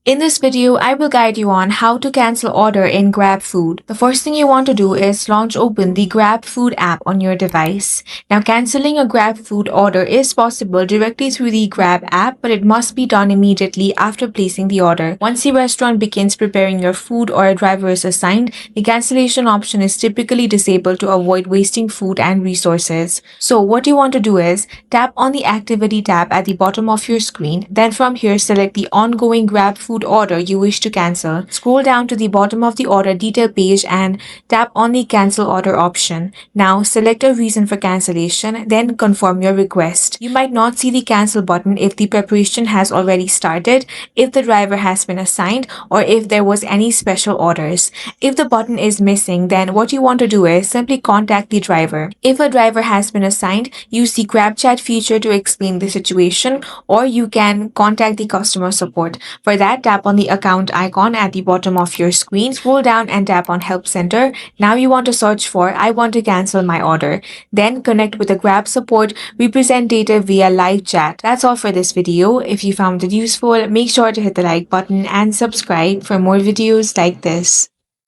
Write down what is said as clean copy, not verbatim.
In this video, I will guide you on how to cancel order in GrabFood. The first thing you want to do is launch open the GrabFood app on your device. Now, canceling a GrabFood order is possible directly through the Grab app, but it must be done immediately after placing the order. Once the restaurant begins preparing your food or a driver is assigned, the cancellation option is typically disabled to avoid wasting food and resources. So what you want to do is tap on the Activity tab at the bottom of your screen. Then from here, select the ongoing GrabFood order you wish to cancel. Scroll down to the bottom of the order detail page and tap on the Cancel Order option. Now, select a reason for cancellation, then confirm your request. You might not see the cancel button if the preparation has already started, if the driver has been assigned, or if there was any special orders. If the button is missing, then what you want to do is simply contact the driver. If a driver has been assigned, use the GrabChat feature to explain the situation, or you can contact the customer support. For that, tap on the account icon at the bottom of your screen, scroll down and tap on Help Center. Now you want to search for I want to cancel my order. Then connect with the Grab support representative via live chat. That's all for this video. If you found it useful, make sure to hit the like button and subscribe for more videos like this.